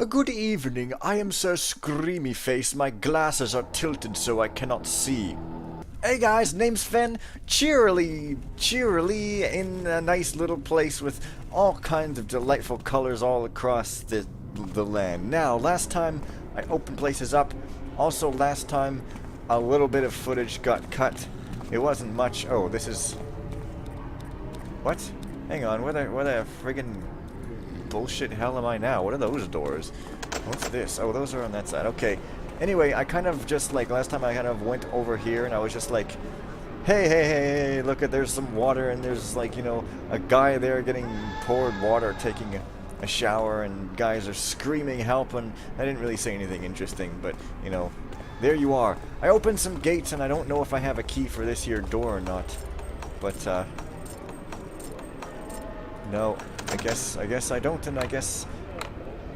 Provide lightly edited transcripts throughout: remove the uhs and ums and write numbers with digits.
Good evening. I am Sir Screamy Face. My glasses are tilted so I cannot see. Hey guys, name's Fen. Cheerily in a nice little place with all kinds of delightful colors all across the land. Now, last time I opened places up. Also, last time a little bit of footage got cut. It wasn't much. Oh, this is... What? Hang on, where the friggin' bullshit hell am I now? What are those doors? What's this? Oh, those are on that side. Okay. Anyway, I kind of just, like, last time I kind of went over here and I was just like, hey, look at, there's some water and there's, like, you know, a guy there getting poured water, taking a shower, and guys are screaming help, and I didn't really say anything interesting, but, you know, there you are. I opened some gates and I don't know if I have a key for this here door or not, but, no, I guess I don't, and I guess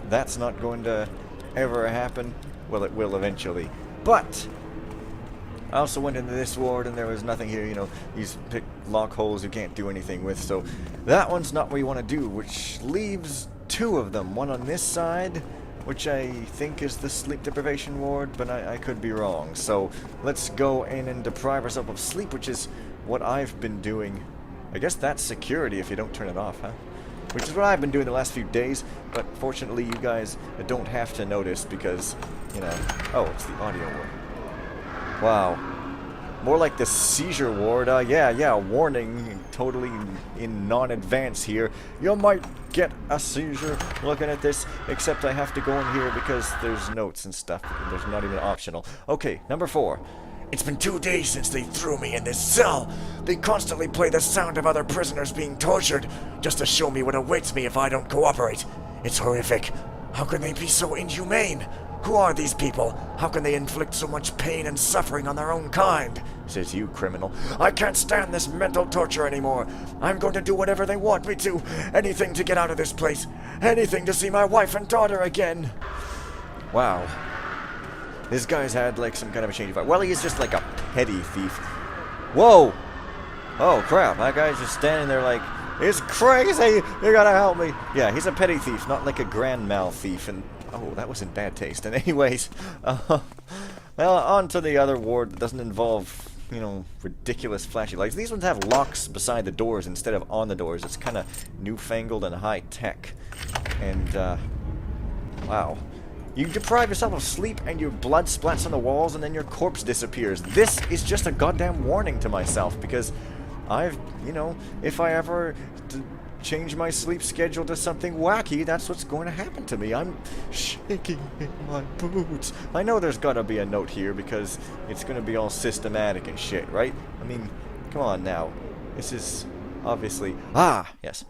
that's not going to ever happen. Well, it will eventually. But I also went into this ward and there was nothing here, you know, these pick lock holes you can't do anything with, so that one's not what you want to do, which leaves two of them. One on this side, which I think is the sleep deprivation ward, but I could be wrong. So let's go in and deprive ourselves of sleep, which is what I've been doing. I guess that's security if you don't turn it off, huh? Which is what I've been doing the last few days, but fortunately you guys don't have to notice because, you know... Oh, it's the audio ward. Wow. More like the seizure ward. Yeah, warning, totally in non-advance here. You might get a seizure looking at this, except I have to go in here because there's notes and stuff. There's not even optional. Okay, number 4. It's been 2 days since they threw me in this cell. They constantly play the sound of other prisoners being tortured, just to show me what awaits me if I don't cooperate. It's horrific. How can they be so inhumane? Who are these people? How can they inflict so much pain and suffering on their own kind? Says you, criminal. I can't stand this mental torture anymore. I'm going to do whatever they want me to. Anything to get out of this place. Anything to see my wife and daughter again. Wow. This guy's had, like, some kind of a change of heart. Well, he is just, like, a petty thief. Whoa! Oh, crap. That guy's just standing there like, it's crazy! You gotta help me! Yeah, he's a petty thief, not like a grand mal thief. And, oh, that was in bad taste. And anyways, well, on to the other ward that doesn't involve, you know, ridiculous flashy lights. These ones have locks beside the doors instead of on the doors. It's kind of newfangled and high-tech. And, wow. You deprive yourself of sleep and your blood splats on the walls and then your corpse disappears. This is just a goddamn warning to myself because I've, you know, if I ever change my sleep schedule to something wacky, that's what's going to happen to me. I'm shaking in my boots. I know there's got to be a note here because it's going to be all systematic and shit, right? I mean, come on now. This is obviously... Ah, yes.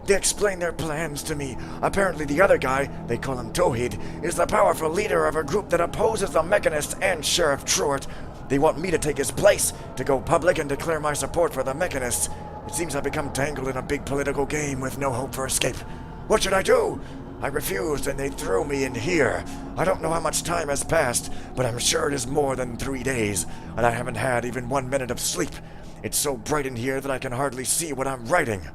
They explain their plans to me. Apparently the other guy, they call him Towhead, is the powerful leader of a group that opposes the Mechanists and Sheriff Truart. They want me to take his place, to go public and declare my support for the Mechanists. It seems I've become tangled in a big political game with no hope for escape. What should I do? I refused and they threw me in here. I don't know how much time has passed, but I'm sure it is more than 3 days, and I haven't had even 1 minute of sleep. It's so bright in here that I can hardly see what I'm writing.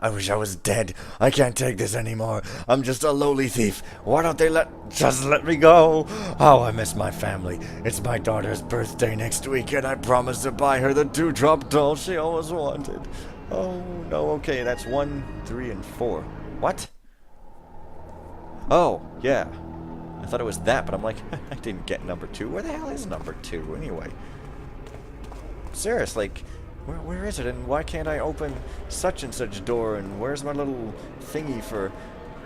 I wish I was dead. I can't take this anymore. I'm just a lowly thief. Why don't they just let me go? Oh, I miss my family. It's my daughter's birthday next week, and I promised to buy her the dewdrop doll she always wanted. Oh, no, okay, that's 1, 3, and 4. What? Oh, yeah. I thought it was that, but I'm like, I didn't get number 2. Where the hell is number 2, anyway? Serious, like... Where is it, and why can't I open such and such door, and where's my little thingy for,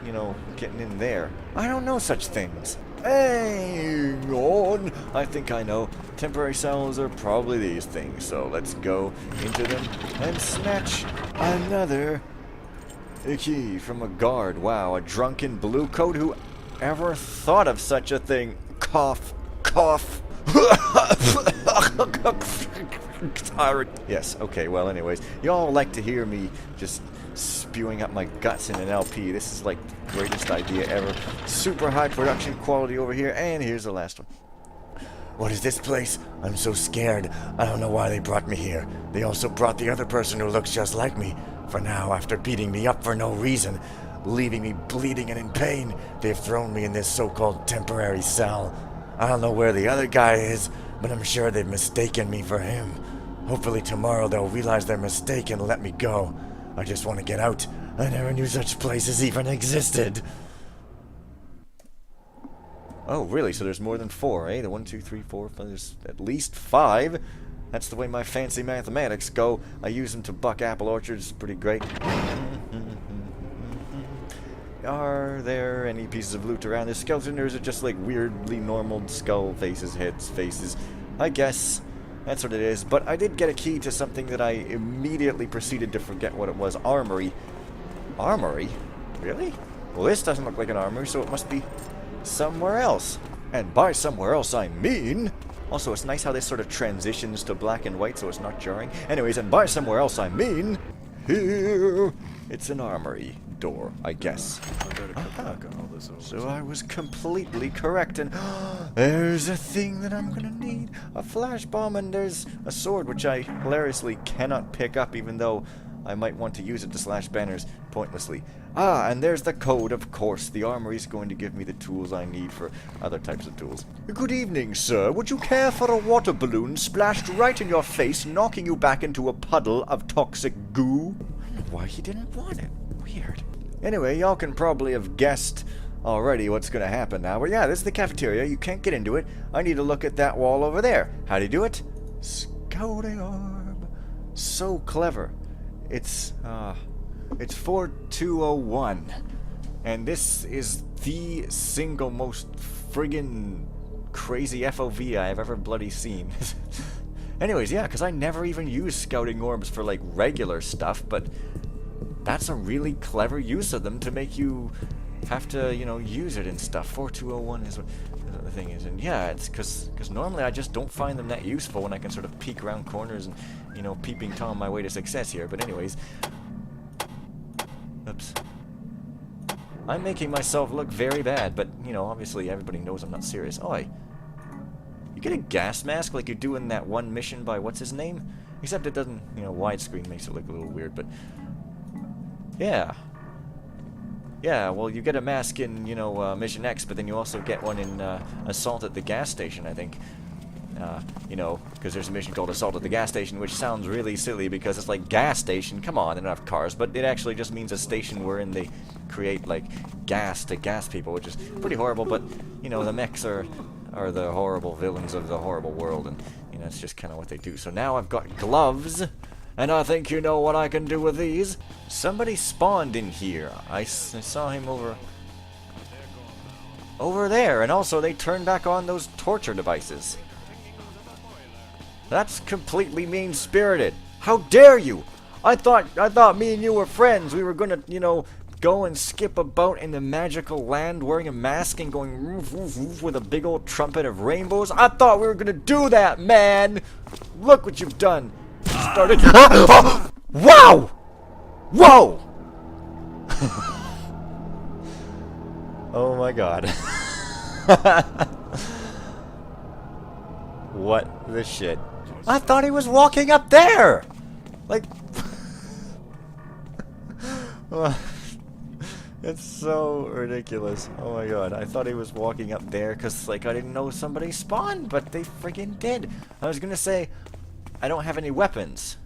you know, getting in there? I don't know such things. Hang on! I think I know. Temporary cells are probably these things, so let's go into them and snatch another key from a guard. Wow, a drunken blue coat. Who ever thought of such a thing? Cough, cough. Yes, okay, well anyways, y'all like to hear me just spewing up my guts in an LP. This is like the greatest idea ever. Super high production quality over here, and here's the last one. What is this place? I'm so scared. I don't know why they brought me here. They also brought the other person who looks just like me. For now, after beating me up for no reason, leaving me bleeding and in pain. They've thrown me in this so-called temporary cell. I don't know where the other guy is, but I'm sure they've mistaken me for him. Hopefully tomorrow they'll realize their mistake and let me go. I just want to get out. I never knew such places even existed. Oh, really? So there's more than 4, eh? The 1, 2, 3, 4, 5, there's at least 5. That's the way my fancy mathematics go. I use them to buck apple orchards. Pretty great. Are there any pieces of loot around this skeleton, or is it just like weirdly normal skull faces, heads, faces? I guess that's what it is. But I did get a key to something that I immediately proceeded to forget what it was. Armory. Armory? Really? Well, this doesn't look like an armory, so it must be somewhere else. And by somewhere else, I mean... Also, it's nice how this sort of transitions to black and white, so it's not jarring. Anyways, and by somewhere else, I mean... Here! It's an armory door, I guess. So I was completely correct, and there's a thing that I'm gonna need. A flash bomb, and there's a sword, which I hilariously cannot pick up, even though I might want to use it to slash banners pointlessly. Ah, and there's the code, of course. The armory's going to give me the tools I need for other types of tools. Good evening, sir. Would you care for a water balloon splashed right in your face, knocking you back into a puddle of toxic goo? I don't know why he didn't want it. Weird. Anyway, y'all can probably have guessed already what's going to happen now. But yeah, this is the cafeteria. You can't get into it. I need to look at that wall over there. How do you do it? Scouting orb. So clever. It's 4201, and this is the single most friggin' crazy FOV I've ever bloody seen. Anyways, yeah, because I never even use scouting orbs for, like, regular stuff, but that's a really clever use of them to make you have to, you know, use it and stuff. 4201 is what the thing is, and yeah, it's because normally I just don't find them that useful when I can sort of peek around corners and, you know, peeping Tom my way to success here, but anyways... Oops. I'm making myself look very bad, but, you know, obviously everybody knows I'm not serious. Oi. You get a gas mask like you do in that one mission by what's-his-name? Except it doesn't, you know, widescreen makes it look a little weird, but... Yeah. Yeah, well, you get a mask in, you know, Mission X, but then you also get one in Assault at the Gas Station, I think. You know, because there's a mission called Assault at the Gas Station, which sounds really silly because it's like, gas station, come on, they don't have cars, but it actually just means a station wherein they create, like, gas to gas people, which is pretty horrible, but, you know, the mechs are the horrible villains of the horrible world, and, you know, it's just kind of what they do. So now I've got gloves, and I think you know what I can do with these. Somebody spawned in here. I saw him over there, and also they turned back on those torture devices. That's completely mean-spirited. How dare you? I thought me and you were friends. We were gonna, you know, go and skip about in the magical land wearing a mask and going roof, roof, roof with a big old trumpet of rainbows. I thought we were gonna do that, man. Look what you've done. Started. Wow! Whoa! Oh my god. What the shit? I thought he was walking up there! Like... It's so ridiculous. Oh my god. I thought he was walking up there because, like, I didn't know somebody spawned, but they friggin' did. I was gonna say, I don't have any weapons.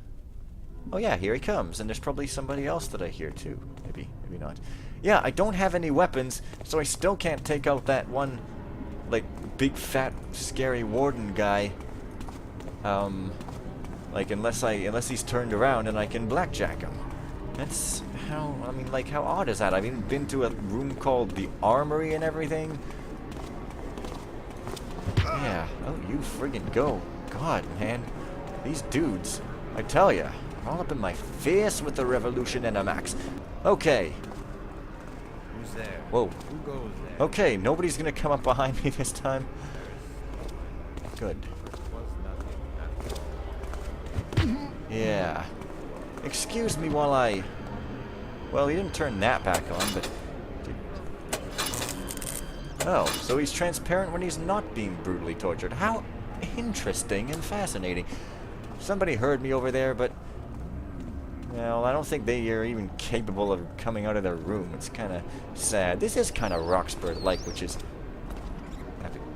Oh yeah, here he comes. And there's probably somebody else that I hear too. Maybe, maybe not. Yeah, I don't have any weapons, so I still can't take out that one, like, big fat scary warden guy. Like, unless he's turned around and I can blackjack him. That's how, I mean, like, how odd is that? I've even been to a room called the Armory and everything. Yeah, oh, you friggin' go. God, man. These dudes, I tell ya, all up in my face with the revolution and a max. Okay. Who's there? Whoa. Who goes there? Okay, nobody's gonna come up behind me this time. Good. Yeah. Excuse me while I... Well, he didn't turn that back on, but... Oh, so he's transparent when he's not being brutally tortured. How interesting and fascinating. Somebody heard me over there, but... Well, I don't think they are even capable of coming out of their room. It's kind of sad. This is kind of Roxburgh-like, which is...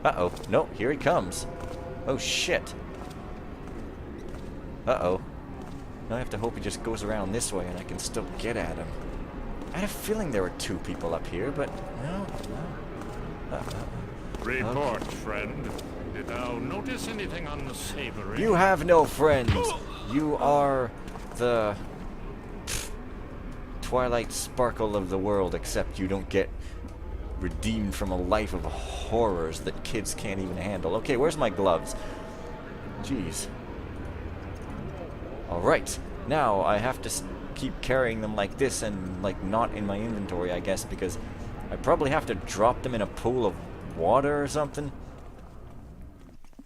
Uh-oh. No, here he comes. Oh, shit. Uh-oh. Now I have to hope he just goes around this way and I can still get at him. I had a feeling there were two people up here, but no. Report, friend. Did thou notice anything unsavory? You have no friends. You are the Twilight Sparkle of the world, except you don't get redeemed from a life of horrors that kids can't even handle. Okay, where's my gloves? Jeez. Alright, now I have to keep carrying them like this and like not in my inventory, I guess, because I probably have to drop them in a pool of water or something.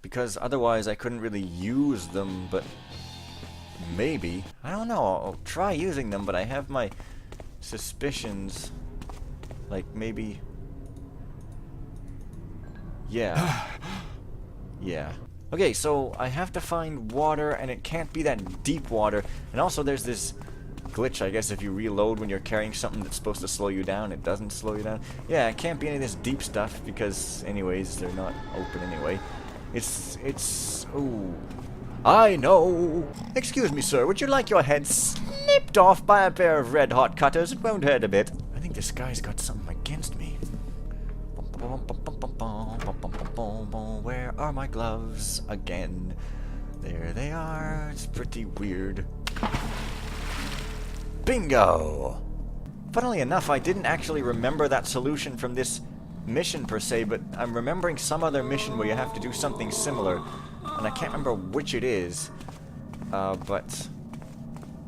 Because otherwise I couldn't really use them, but maybe. I don't know, I'll try using them, but I have my suspicions. Like, maybe... Yeah. Yeah. Okay, so I have to find water, and it can't be that deep water. And also there's this glitch, I guess, if you reload when you're carrying something that's supposed to slow you down, it doesn't slow you down. Yeah, it can't be any of this deep stuff, because anyways, they're not open anyway. Ooh. I know! Excuse me, sir, would you like your head snipped off by a pair of red-hot cutters? It won't hurt a bit. I think this guy's got something against me. Where are my gloves? Again. There they are. It's pretty weird. Bingo! Funnily enough, I didn't actually remember that solution from this mission per se, but I'm remembering some other mission where you have to do something similar, and I can't remember which it is, but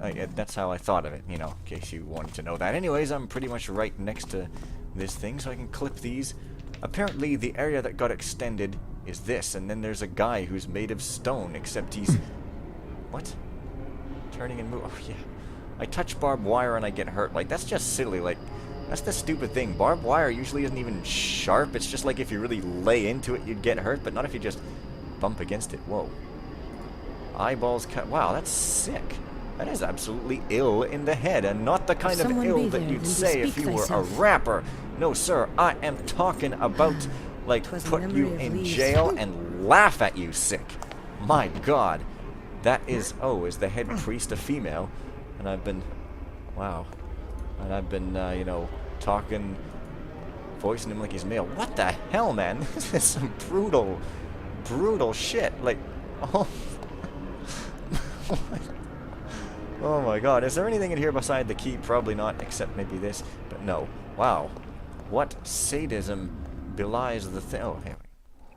that's how I thought of it, you know, in case you wanted to know that. Anyways, I'm pretty much right next to this thing, so I can clip these. Apparently, the area that got extended is this, and then there's a guy who's made of stone, except he's... What? Turning and move... Oh, yeah. I touch barbed wire and I get hurt. Like, that's just silly. Like, that's the stupid thing. Barbed wire usually isn't even sharp. It's just like if you really lay into it, you'd get hurt, but not if you just bump against it. Whoa. Eyeballs cut. Wow, that's sick. That is absolutely ill in the head, and not the kind of ill that you'd say if you were a rapper. No, sir, I am talking about, like, put you in jail and laugh at you sick. My God. That is, oh, is the head priest a female? And I've been, wow. And I've been, you know, talking, voicing him like he's male. What the hell, man? This is some brutal, brutal shit. Like, oh. Oh my God, is there anything in here beside the key? Probably not, except maybe this, but no. Wow. What sadism belies the thing? Oh, here we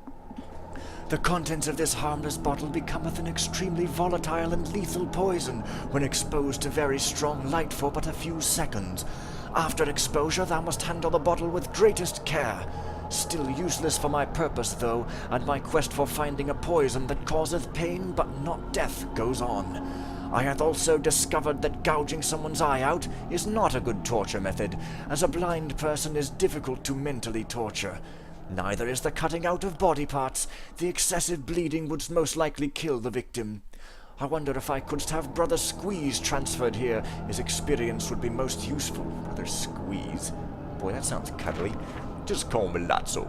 go. The contents of this harmless bottle becometh an extremely volatile and lethal poison when exposed to very strong light for but a few seconds. After exposure thou must handle the bottle with greatest care. Still useless for my purpose, though, and my quest for finding a poison that causeth pain but not death goes on. I have also discovered that gouging someone's eye out is not a good torture method, as a blind person is difficult to mentally torture. Neither is the cutting out of body parts. The excessive bleeding would most likely kill the victim. I wonder if I couldst have Brother Squeeze transferred here. His experience would be most useful. Brother Squeeze. Boy, that sounds cuddly. Just call me Lazzo.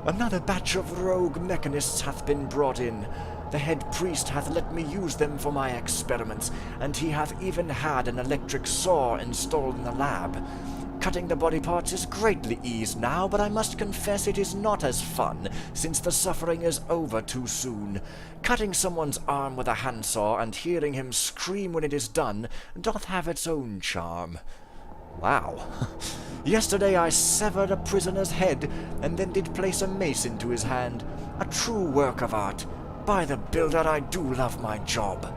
Another batch of rogue mechanists hath been brought in. The head priest hath let me use them for my experiments, and he hath even had an electric saw installed in the lab. Cutting the body parts is greatly eased now, but I must confess it is not as fun, since the suffering is over too soon. Cutting someone's arm with a handsaw and hearing him scream when it is done doth have its own charm. Wow. Yesterday I severed a prisoner's head, and then did place a mace into his hand. A true work of art. By the builder, I do love my job.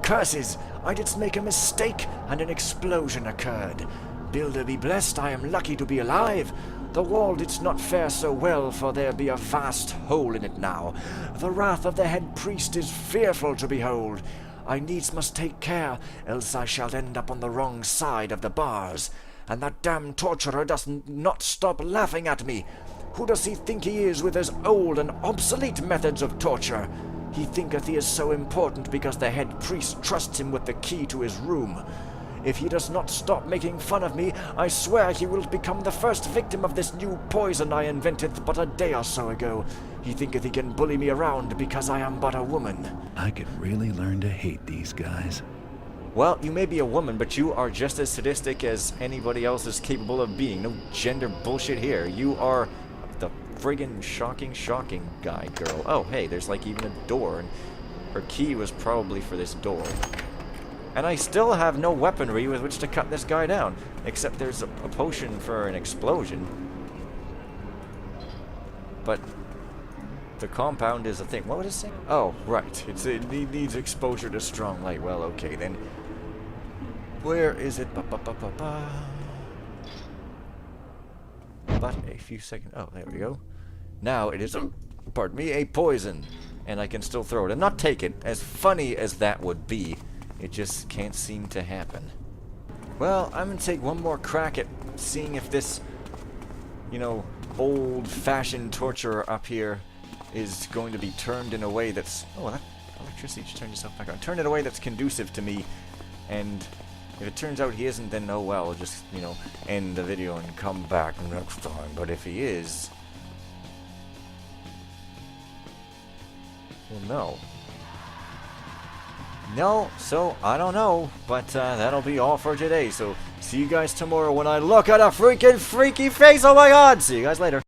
Curses! I didst make a mistake, and an explosion occurred. Builder be blessed, I am lucky to be alive. The wall didst not fare so well, for there be a vast hole in it now. The wrath of the head priest is fearful to behold. I needs must take care, else I shall end up on the wrong side of the bars. And that damned torturer does not stop laughing at me. Who does he think he is with his old and obsolete methods of torture? He thinketh he is so important because the head priest trusts him with the key to his room. If he does not stop making fun of me, I swear he will become the first victim of this new poison I invented but a day or so ago. He thinketh he can bully me around because I am but a woman. I could really learn to hate these guys. Well, you may be a woman, but you are just as sadistic as anybody else is capable of being. No gender bullshit here. You are the friggin' shocking guy, girl. Oh, hey, there's like even a door, and her key was probably for this door. And I still have no weaponry with which to cut this guy down, except there's a potion for an explosion. But the compound is a thing. What would it say? Oh, right. It needs exposure to strong light. Well, okay, then. Where is it? But a few seconds. Oh, there we go. Now it is, pardon me, a poison. And I can still throw it and not take it. As funny as that would be, it just can't seem to happen. Well, I'm gonna take one more crack at seeing if this, you know, old-fashioned torturer up here is going to be turned in a way that's... Oh, that electricity just turned itself back on. Turned in a way that's conducive to me. And if it turns out he isn't, then oh well, I'll just, you know, end the video and come back next time. But if he is... Well, no. No, so I don't know, but that'll be all for today. So see you guys tomorrow when I look at a freaking freaky face. Oh my god! See you guys later.